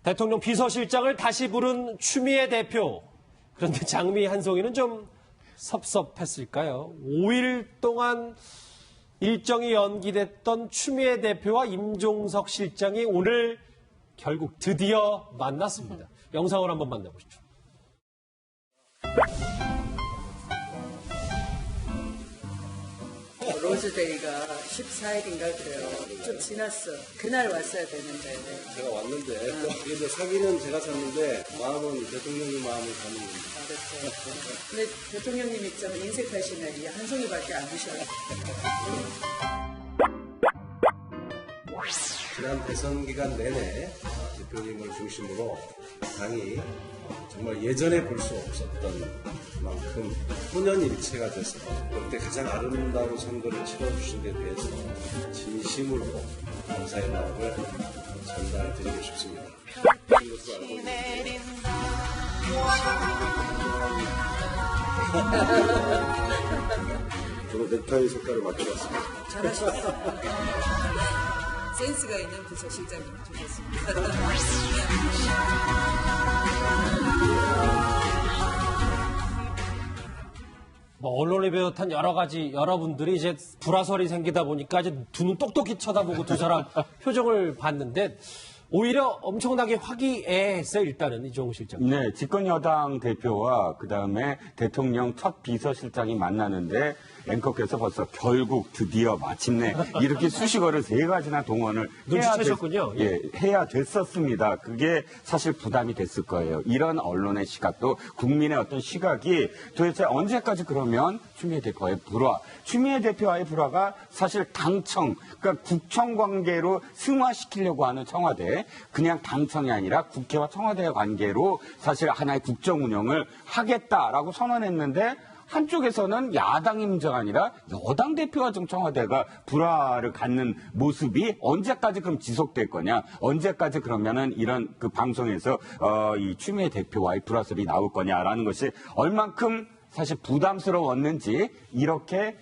대통령 비서실장을 다시 부른 추미애 대표. 그런데 장미 한 송이는 좀 섭섭했을까요? 5일 동안 일정이 연기됐던 추미애 대표와 임종석 실장이 오늘 결국 드디어 만났습니다. 영상을 한번 만나보시죠. 로즈데이가 14일인가 그래요. 좀 지났어. 그날 왔어야 되는데. 제가 왔는데 그래서 사기는 제가 샀는데 마음은 대통령님 마음을 갖는 겁니다. 알았어요. 근데 대통령님 입장은 인색하시네. 이 한 송이밖에 안 주셔요. 지난 대선 기간 내내 대표님을 중심으로 당이 정말 예전에 볼 수 없었던 만큼 혼연일체가 돼서 그때 가장 아름다운 선거를 치러주신 데 대해서 진심으로 감사의 마음을 전달드리고 싶습니다. 그런 것으로 알고 있습니다. 저는 넥타이 색깔을 맞춰봤습니다. 잘하셨어요. 센스가 있는 부서실장님 좋겠습니다. 언론을 비롯한 여러 가지 여러분들이 이제 불화설이 생기다 보니까 이제 두 눈 똑똑히 쳐다보고 두 사람 표정을 봤는데 오히려 엄청나게 화기애애했어요. 일단은 이종우 실장. 네, 집권 여당 대표와 그다음에 대통령 첫 비서실장이 만나는데 앵커께서 벌써 결국 드디어 마침내 이렇게 수식어를 3가지나 동원을 눈치채셨군요. 해야 됐었습니다. 그게 사실 부담이 됐을 거예요. 이런 언론의 시각도 국민의 어떤 시각이 도대체 언제까지 그러면 추미애 대표와의 불화, 추미애 대표와의 불화가 사실 당청, 그러니까 국청 관계로 승화시키려고 하는 청와대, 그냥 당청이 아니라 국회와 청와대의 관계로 사실 하나의 국정 운영을 하겠다라고 선언했는데 한쪽에서는 야당이 문제가 아니라 여당 대표와 좀 청와대가 불화를 갖는 모습이 언제까지 그럼 지속될 거냐? 언제까지 그러면은 이런 그 방송에서 이 추미애 대표와의 불화설이 나올 거냐라는 것이 얼만큼 사실 부담스러웠는지 이렇게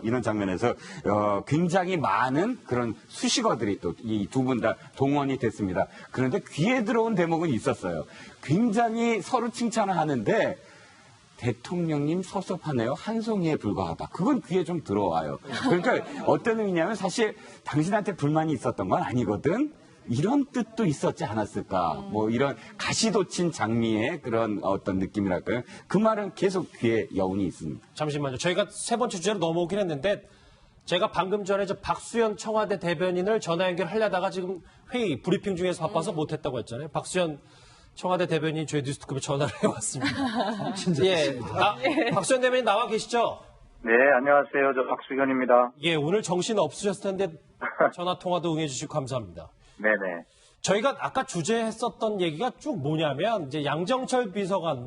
이런 장면에서 굉장히 많은 그런 수식어들이 또 이 두 분 다 동원이 됐습니다. 그런데 귀에 들어온 대목은 있었어요. 굉장히 서로 칭찬을 하는데 대통령님 섭섭하네요. 한 송이에 불과하다. 그건 귀에 좀 들어와요. 그러니까 어떤 의미냐면 사실 당신한테 불만이 있었던 건 아니거든. 이런 뜻도 있었지 않았을까. 뭐 이런 가시돋친 장미의 그런 어떤 느낌이랄까요. 그 말은 계속 귀에 여운이 있습니다. 잠시만요. 저희가 세 번째 주제로 넘어오긴 했는데 제가 방금 전에 저 박수현 청와대 대변인을 전화 연결하려다가 지금 회의 브리핑 중에서 바빠서 못했다고 했잖아요. 박수현 청와대 대변인 저희 뉴스톱에 전화를 해왔습니다. 예, 박수현 대변인 나와 계시죠? 네, 안녕하세요. 저 박수현입니다. 예, 오늘 정신 없으셨을 텐데 전화 통화도 응해주시고 감사합니다. 네네. 저희가 아까 주제했었던 얘기가 쭉 뭐냐면 이제 양정철 비서관,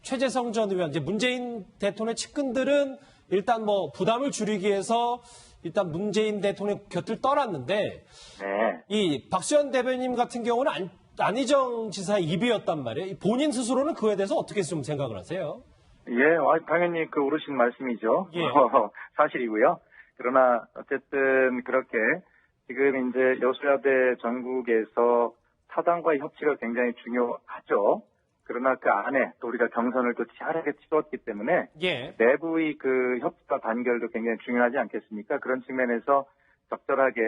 최재성 전 의원, 이제 문재인 대통령의 측근들은 일단 부담을 줄이기 위해서 일단 문재인 대통령 곁을 떠났는데 네. 이 박수현 대변인 같은 경우는 안희정 지사의 입이었단 말이에요. 본인 스스로는 그에 대해서 어떻게 좀 생각을 하세요? 예, 당연히 그 옳으신 말씀이죠. 예. 사실이고요. 그러나 어쨌든 그렇게 지금 이제 여수야대 전국에서 사당과의 협치가 굉장히 중요하죠. 그러나 그 안에 또 우리가 경선을 또 치열하게 치렀기 때문에 예. 내부의 그 협치와 단결도 굉장히 중요하지 않겠습니까? 그런 측면에서 적절하게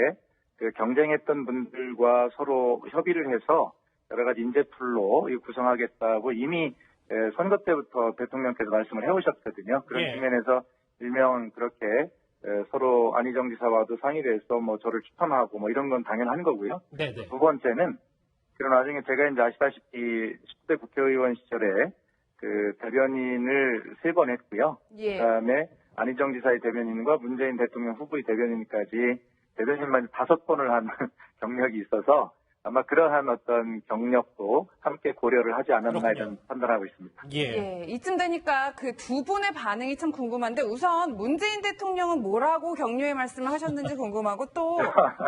그 경쟁했던 분들과 서로 협의를 해서 여러 가지 인재풀로 구성하겠다고 이미 선거 때부터 대통령께서 말씀을 해오셨거든요. 그런 예. 측면에서 일명 그렇게 서로 안희정 지사와도 상의를 해서 저를 추천하고 이런 건 당연한 거고요. 네네. 두 번째는 그런 나중에 제가 이제 아시다시피 10대 국회의원 시절에 그 대변인을 3번 했고요. 예. 그다음에 안희정 지사의 대변인과 문재인 대통령 후보의 대변인까지 대변인만 5번을 한 경력이 있어서 아마 그러한 어떤 경력도 함께 고려를 하지 않았나 이런 판단하고 있습니다. 예. 이쯤 되니까 그 두 분의 반응이 참 궁금한데 우선 문재인 대통령은 뭐라고 격려의 말씀을 하셨는지 궁금하고 또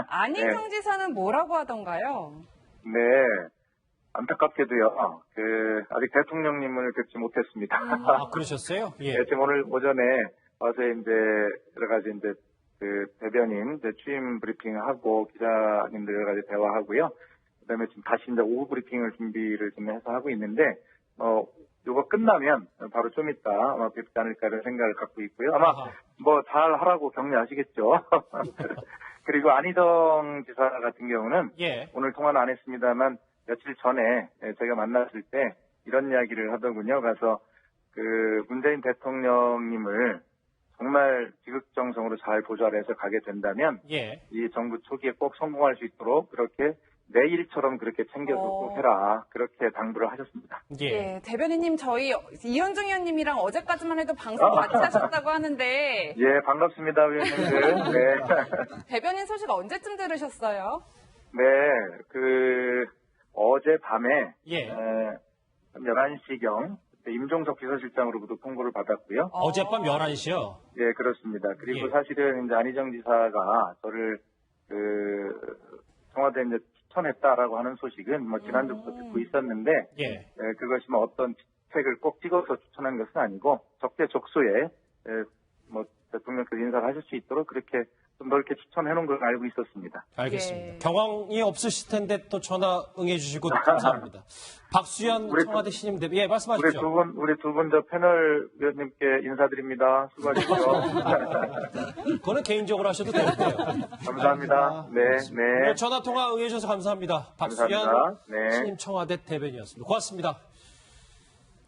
안희정 네. 지사는 뭐라고 하던가요? 네. 안타깝게도요. 아직 대통령님을 뵙지 못했습니다. 아, 그러셨어요? 예. 네, 지금 오늘 오전에 와서 이제 여러 가지 이제 그 대변인 취임 브리핑하고 기자님들 여러 가지 대화하고요. 그다음에 지금 다시 이제 오후 브리핑을 준비를 좀 해서 하고 있는데, 요거 끝나면 바로 좀 이따 아마 뵙지 않을까 이런 생각을 갖고 있고요. 아마 뭐 잘 하라고 격려하시겠죠. 그리고 안희정 지사 같은 경우는 예. 오늘 통화는 안 했습니다만 며칠 전에 제가 만났을 때 이런 이야기를 하더군요. 가서 그 문재인 대통령님을 정말 지극정성으로 잘 보좌해서 가게 된다면 예. 이 정부 초기에 꼭 성공할 수 있도록 그렇게 내 일처럼 그렇게 챙겨주고 해라. 그렇게 당부를 하셨습니다. 예. 예, 대변인님 저희 이현중 의원님이랑 어제까지만 해도 방송 같이 하셨다고 하는데 예, 반갑습니다, 의원님들. 네. 대변인 소식 언제쯤 들으셨어요? 네, 어젯밤에, 예. 11시경, 임종석 비서실장으로부터 통보를 받았고요. 어젯밤 11시요? 예, 그렇습니다. 그리고 예. 사실은 이제 안희정 지사가 저를, 청와대에 이제 추천했다라고 하는 소식은 뭐 지난주부터 듣고 있었는데, 예. 그것이 뭐 어떤 책을 꼭 찍어서 추천한 것은 아니고, 적재적소에, 뭐, 대통령께서 인사를 하실 수 있도록 그렇게 좀 넓게 추천해 놓은 걸 알고 있었습니다. 알겠습니다. 예. 경황이 없으실 텐데 또 전화 응해주시고 감사합니다. 박수현 우리 청와대 신임 대변인, 예, 말씀하십시오. 우리 두 분 저 패널 위원님께 인사드립니다. 수고하십시오. 그거는 개인적으로 하셔도 되는데요. 감사합니다. 네, 오늘 네. 전화 통화 응해주셔서 감사합니다. 박수현 감사합니다. 네. 신임 청와대 대변인이었습니다. 고맙습니다.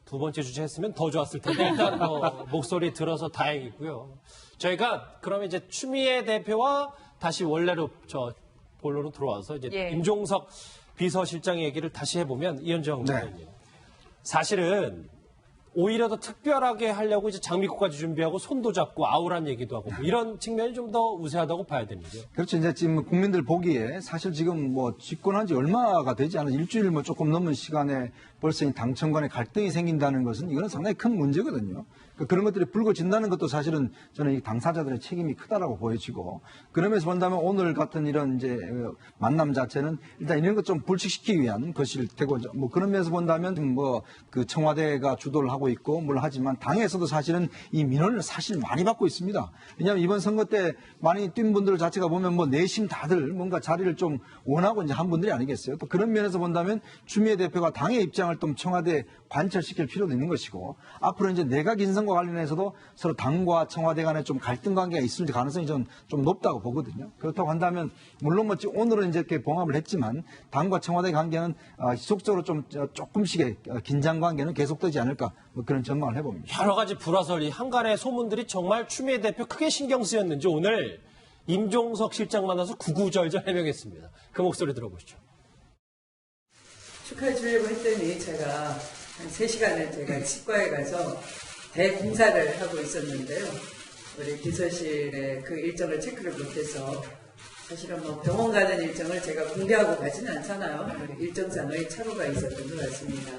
두 번째 주제 했으면 더 좋았을 텐데 일단 목소리 들어서 다행이고요. 저희가 그러면 이제 추미애 대표와 다시 원래로 본론으로 들어와서 이제 예. 임종석 비서실장 얘기를 다시 해보면 이현정 의원님. 사실은 오히려 더 특별하게 하려고 이제 장미꽃까지 준비하고 손도 잡고 아우란 얘기도 하고 뭐 이런 측면이 좀 더 우세하다고 봐야 되는데요. 그렇죠. 이제 지금 국민들 보기에 사실 지금 뭐 집권한 지 얼마가 되지 않아 일주일 뭐 조금 넘은 시간에 벌써 이 당청 간에 갈등이 생긴다는 것은 이거는 상당히 큰 문제거든요. 그런 것들이 불거진다는 것도 사실은 저는 이 당사자들의 책임이 크다라고 보여지고 그러면서 본다면 오늘 같은 이런 이제 만남 자체는 일단 이런 것 좀 불식시키기 위한 것일 테고 뭐 그런 면에서 본다면 뭐 그 청와대가 주도를 하고 있고 뭘 하지만 당에서도 사실은 이 민원을 사실 많이 받고 있습니다. 왜냐하면 이번 선거 때 많이 뛴 분들 자체가 보면 뭐 내심 다들 뭔가 자리를 좀 원하고 이제 한 분들이 아니겠어요. 또 그런 면에서 본다면 추미애 대표가 당의 입장을 좀 청와대에 관철시킬 필요도 있는 것이고 앞으로 이제 내각 인선과 관련해서도 서로 당과 청와대 간에 좀 갈등 관계가 있을 가능성이 좀 높다고 보거든요. 그렇다고 한다면 물론 뭐 오늘은 이제 이렇게 봉합을 했지만 당과 청와대 관계는 지속적으로 좀 조금씩의 긴장 관계는 계속되지 않을까 뭐 그런 전망을 해봅니다. 여러 가지 불화설이 한간의 소문들이 정말 추미애 대표 크게 신경 쓰였는지 오늘 임종석 실장 만나서 구구절절 해명했습니다. 그 목소리 들어보시죠. 축하해 주려고 했더니 제가 한 3시간을 제가 치과에 가서 대공사를 하고 있었는데요. 우리 비서실에 그 일정을 체크를 못해서 사실은 뭐 병원 가는 일정을 제가 공개하고 가지는 않잖아요. 일정상의 착오가 있었던 것 같습니다.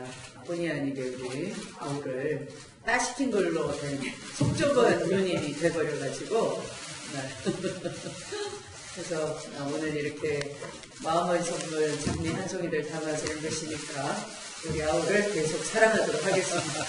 본의 아니게 우리 아우를 따시킨 걸로 된 속좁은 누님이 돼버려가지고 그래서 오늘 이렇게 마음의 선물 장미 한 송이를 담아서 온 것이니까 우리 아우를 계속 사랑하도록 하겠습니다.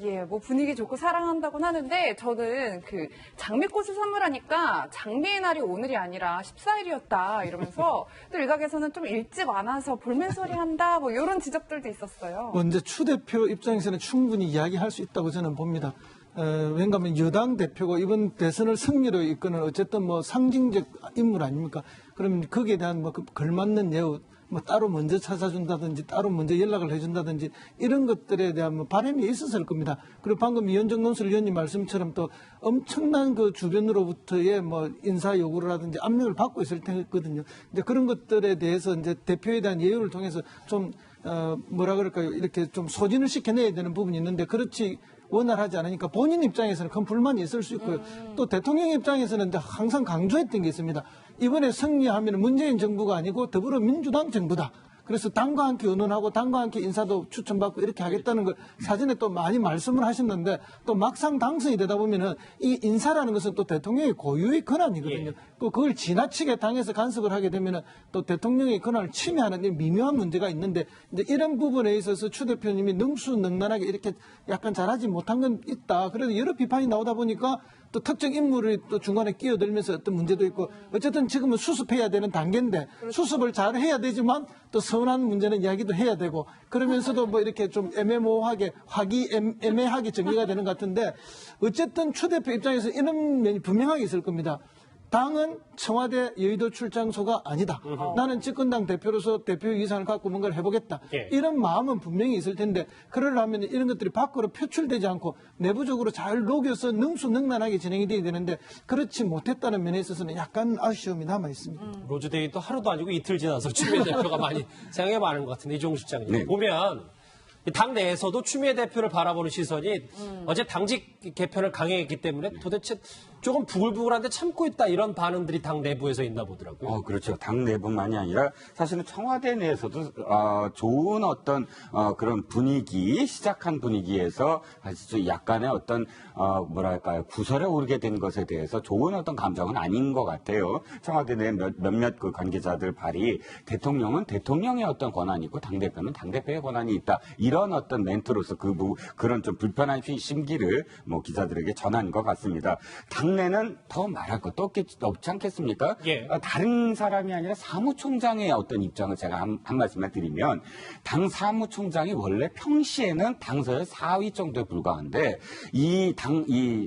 예, 뭐 분위기 좋고 사랑한다고는 하는데 저는 그 장미꽃을 선물하니까 장미의 날이 오늘이 아니라 14일이었다 이러면서 또 일각에서는 좀 일찍 와놔서 볼멘소리 한다 뭐 이런 지적들도 있었어요. 이제 추 대표 입장에서는 충분히 이야기할 수 있다고 저는 봅니다. 왜냐하면 여당 대표고 이번 대선을 승리로 이끄는 어쨌든 뭐 상징적 인물 아닙니까? 그럼 거기에 대한 뭐 걸맞는 예우 뭐 따로 먼저 찾아준다든지 따로 먼저 연락을 해준다든지 이런 것들에 대한 뭐 바람이 있었을 겁니다. 그리고 방금 이현정 논술위원님 말씀처럼 또 엄청난 그 주변으로부터의 뭐 인사 요구라든지 압력을 받고 있을 테거든요. 이제 그런 것들에 대해서 이제 대표에 대한 예우를 통해서 좀 뭐라 그럴까요? 이렇게 좀 소진을 시켜내야 되는 부분이 있는데 그렇지 원활하지 않으니까 본인 입장에서는 큰 불만이 있을 수 있고요. 또 대통령 입장에서는 항상 강조했던 게 있습니다. 이번에 승리하면 문재인 정부가 아니고 더불어민주당 정부다. 그래서 당과 함께 의논하고 당과 함께 인사도 추천받고 이렇게 하겠다는 걸 사전에 또 많이 말씀을 하셨는데 또 막상 당선이 되다 보면은 이 인사라는 것은 또 대통령의 고유의 권한이거든요. 그걸 지나치게 당에서 간섭을 하게 되면은 또 대통령의 권한을 침해하는 미묘한 문제가 있는데 이제 이런 부분에 있어서 추 대표님이 능수능란하게 이렇게 약간 잘하지 못한 건 있다. 그래도 여러 비판이 나오다 보니까 또 특정 인물이 또 중간에 끼어들면서 어떤 문제도 있고 어쨌든 지금은 수습해야 되는 단계인데 수습을 잘 해야 되지만 또 서운한 문제는 이야기도 해야 되고 그러면서도 뭐 이렇게 좀 애매모호하게 애매하게 정리가 되는 것 같은데 어쨌든 추 대표 입장에서 이런 면이 분명하게 있을 겁니다. 당은 청와대 여의도 출장소가 아니다. 나는 집권당 대표로서 대표 이상을 갖고 뭔가를 해보겠다. 예. 이런 마음은 분명히 있을 텐데 그러려면 이런 것들이 밖으로 표출되지 않고 내부적으로 잘 녹여서 능수능란하게 진행이 돼야 되는데 그렇지 못했다는 면에 있어서는 약간 아쉬움이 남아 있습니다. 로즈데이도 하루도 아니고 이틀 지나서 추미애 대표가 많이 생각이 많은 것 같은데 이종수 실장님 네. 보면 당 내에서도 추미애 대표를 바라보는 시선이 어제 당직 개편을 강행했기 때문에 도대체 조금 부글부글한데 참고 있다 이런 반응들이 당 내부에서 있나 보더라고요. 그렇죠. 당 내뿐만이 아니라 사실은 청와대 내에서도 좋은 어떤 그런 분위기, 시작한 분위기에서 사실 약간의 어떤 뭐랄까요, 구설에 오르게 된 것에 대해서 좋은 어떤 감정은 아닌 것 같아요. 청와대 내 몇몇 그 관계자들 발이 대통령은 대통령의 어떤 권한이 있고 당대표는 당대표의 권한이 있다. 이런 어떤 멘트로서 그런 좀 불편한 심기를 뭐 기자들에게 전한 것 같습니다. 당내는 더 말할 것도 없지 않겠습니까? 예. 다른 사람이 아니라 사무총장의 어떤 입장을 제가 한 말씀을 드리면 당 사무총장이 원래 평시에는 당서열 4위 정도에 불과한데 이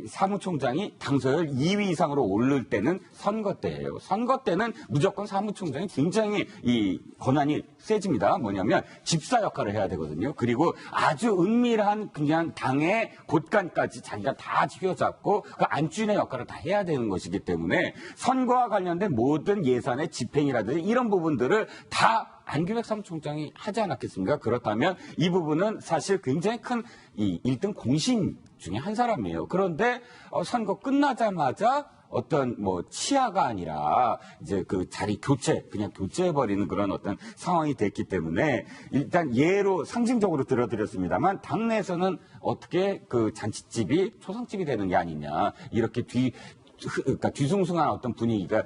사무총장이 당서열 2위 이상으로 오를 때는 선거 때예요. 선거 때는 무조건 사무총장이 굉장히 이 권한이 세집니다. 뭐냐면 집사 역할을 해야 되거든요. 그리고 아주 은밀한 그냥 당의 곳간까지 자기가 다 쥐어잡고 그 안주인의 역할을 다 해야 되는 것이기 때문에 선거와 관련된 모든 예산의 집행이라든지 이런 부분들을 다 안규백 사무총장이 하지 않았겠습니까? 그렇다면 이 부분은 사실 굉장히 큰 이 1등 공신 중에 한 사람이에요. 그런데 선거 끝나자마자 어떤 뭐 치하가 아니라 이제 그 자리 그냥 교체해버리는 그런 어떤 상황이 됐기 때문에 일단 예로 상징적으로 들어드렸습니다만 당내에서는 어떻게 그 잔치집이 초상집이 되는 게 아니냐 이렇게 그러니까 뒤숭숭한 어떤 분위기가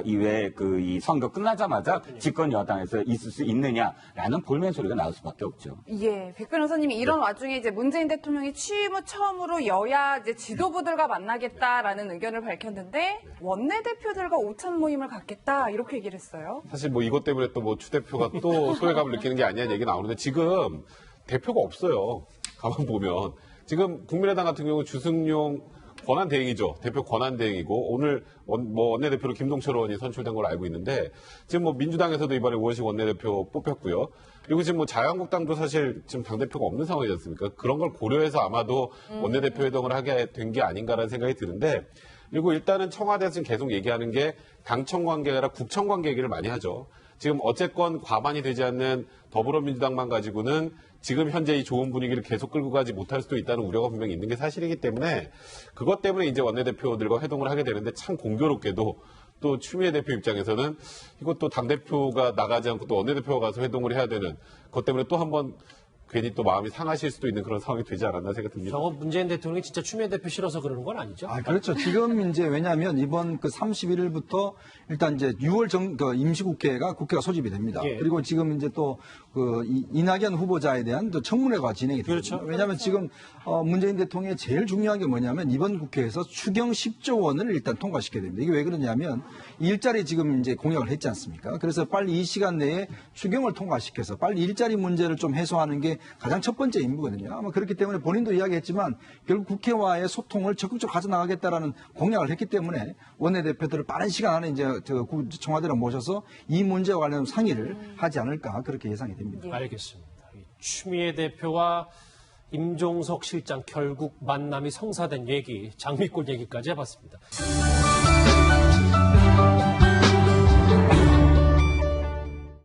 이외에 이 선거 끝나자마자 집권 여당에서 있을 수 있느냐라는 볼멘 소리가 나올 수밖에 없죠. 예, 백 변호사님이 이런 와중에 이제 문재인 대통령이 취임 후 처음으로 여야 이제 지도부들과 만나겠다라는 의견을 밝혔는데 원내대표들과 오찬 모임을 갖겠다 이렇게 얘기를 했어요. 사실 뭐 이것 때문에 또 뭐 추 대표가 또 소외감을 느끼는 게 아니냐는 얘기 나오는데 지금 대표가 없어요. 가만 보면 지금 국민의당 같은 경우 주승용 권한대행이죠. 대표 권한대행이고 오늘 원내대표로 김동철 의원이 선출된 걸로 알고 있는데 지금 뭐 민주당에서도 이번에 우원식 원내대표 뽑혔고요. 그리고 지금 뭐 자유한국당도 사실 지금 당대표가 없는 상황이지 않습니까? 그런 걸 고려해서 아마도 원내대표 회동을 하게 된 게 아닌가라는 생각이 드는데 그리고 일단은 청와대에서 지금 계속 얘기하는 게 당청 관계가 아니라 국청 관계 얘기를 많이 하죠. 지금 어쨌건 과반이 되지 않는 더불어민주당만 가지고는 지금 현재 이 좋은 분위기를 계속 끌고 가지 못할 수도 있다는 우려가 분명히 있는 게 사실이기 때문에 그것 때문에 이제 원내대표들과 회동을 하게 되는데 참 공교롭게도 또 추미애 대표 입장에서는 이것도 당대표가 나가지 않고 또 원내대표가 가서 회동을 해야 되는 것 때문에 또 한번 괜히 또 마음이 상하실 수도 있는 그런 상황이 되지 않았나 생각이 듭니다. 저거 문재인 대통령이 진짜 추미애 대표 싫어서 그러는 건 아니죠? 그렇죠. 지금 이제 왜냐하면 이번 그 31일부터 일단 이제 6월 임시국회가 소집이 됩니다. 예. 그리고 지금 이제 또 그 이낙연 후보자에 대한 또 청문회가 진행이 됩니다. 그렇죠. 왜냐하면 지금 문재인 대통령의 제일 중요한 게 뭐냐면 이번 국회에서 추경 10조 원을 일단 통과시켜야 됩니다. 이게 왜 그러냐면 일자리 지금 이제 공약을 했지 않습니까? 그래서 빨리 이 시간 내에 추경을 통과시켜서 빨리 일자리 문제를 좀 해소하는 게 가장 첫 번째 임무거든요. 아마 그렇기 때문에 본인도 이야기했지만 결국 국회와의 소통을 적극적으로 가져나가겠다라는 공약을 했기 때문에 원내대표들을 빠른 시간 안에 이제 청와대로 모셔서 이 문제와 관련 상의를 하지 않을까 그렇게 예상이 됩니다. 알겠습니다. 추미애 대표와 임종석 실장 결국 만남이 성사된 얘기, 장미꽃 얘기까지 해봤습니다.